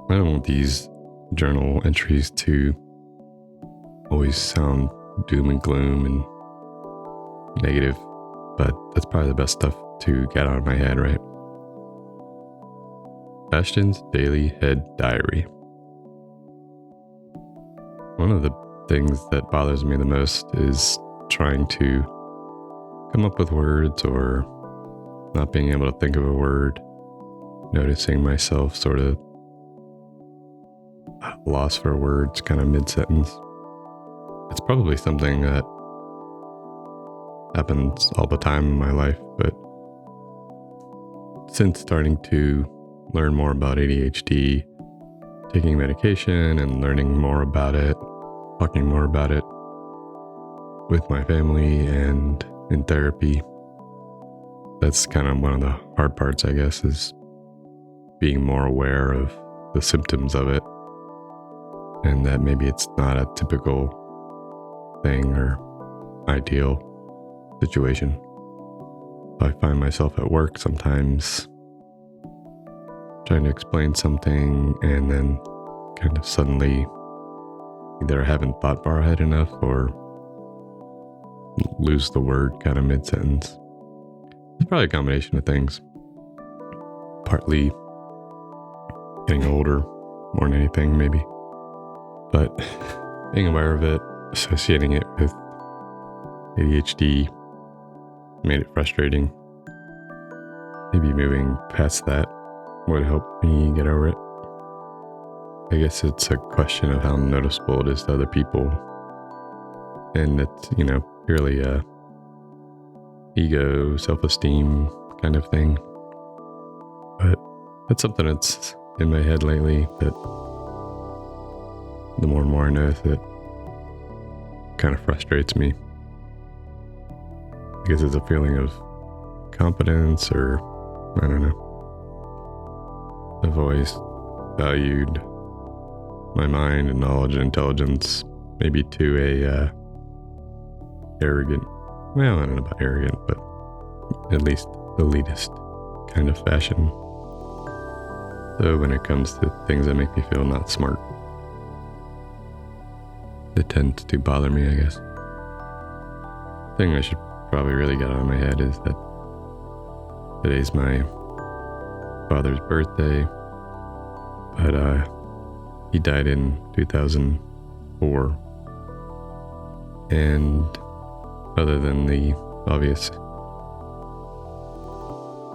I don't want these journal entries to always sound doom and gloom and negative, but that's probably the best stuff to get out of my head, right? Ashton's Daily Head Diary. One of the things that bothers me the most is trying to come up with words or not being able to think of a word, noticing myself sort of lost for words kind of mid-sentence. It's probably something that happens all the time in my life, but since starting to learn more about ADHD, taking medication and learning more about it, talking more about it with my family and in therapy, that's kind of one of the hard parts, I guess, is being more aware of the symptoms of it and that maybe it's not a typical thing or ideal situation. I find myself at work sometimes trying to explain something and then kind of suddenly either I haven't thought far ahead enough or lose the word kind of mid-sentence. It's probably a combination of things. Partly getting older more than anything, maybe. But being aware of it, associating it with ADHD made it frustrating. Maybe moving past that would help me get over it. I guess it's a question of how noticeable it is to other people. And it's, purely a ego, self-esteem kind of thing. But that's something that's in my head lately that the more and more I notice it kind of frustrates me. I guess it's a feeling of competence or I don't know. I've always valued my mind and knowledge and intelligence maybe to a arrogant, well, I don't know about arrogant, but at least elitist kind of fashion. So when it comes to things that make me feel not smart, it tends to bother me, I guess. The thing I should probably really get out of my head is that today's my father's birthday, but he died in 2004. And other than the obvious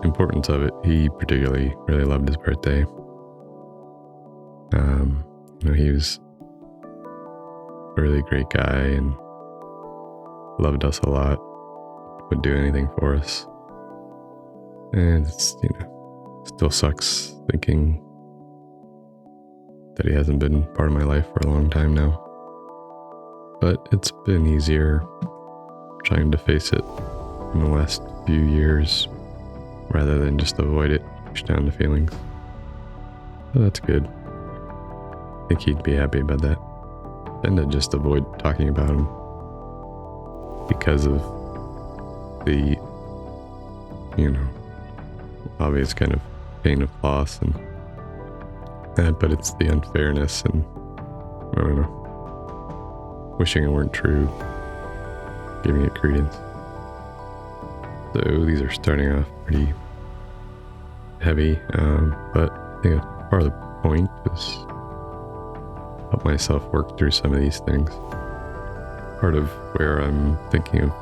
importance of it, he particularly really loved his birthday. He was a really great guy and loved us a lot, would do anything for us. And it's, still sucks thinking that he hasn't been part of my life for a long time now. But it's been easier trying to face it in the last few years rather than just avoid it, push down the feelings. So that's good. I think he'd be happy about that. I tend to just avoid talking about him because of the, obvious kind of pain of loss and that, but it's the unfairness and, I don't know, wishing it weren't true, giving it credence. So these are starting off pretty heavy, but I think part of the point is help myself work through some of these things. Part of where I'm thinking of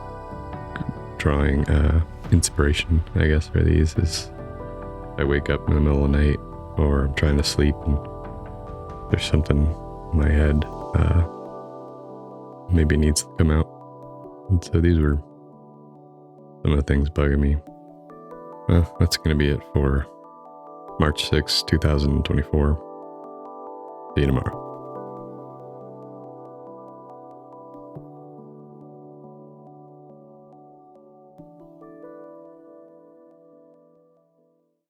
drawing inspiration, I guess, for these is I wake up in the middle of the night or I'm trying to sleep and there's something in my head maybe needs to come out. And so these were some of the things bugging me. Well, that's going to be it for March 6, 2024. See you tomorrow.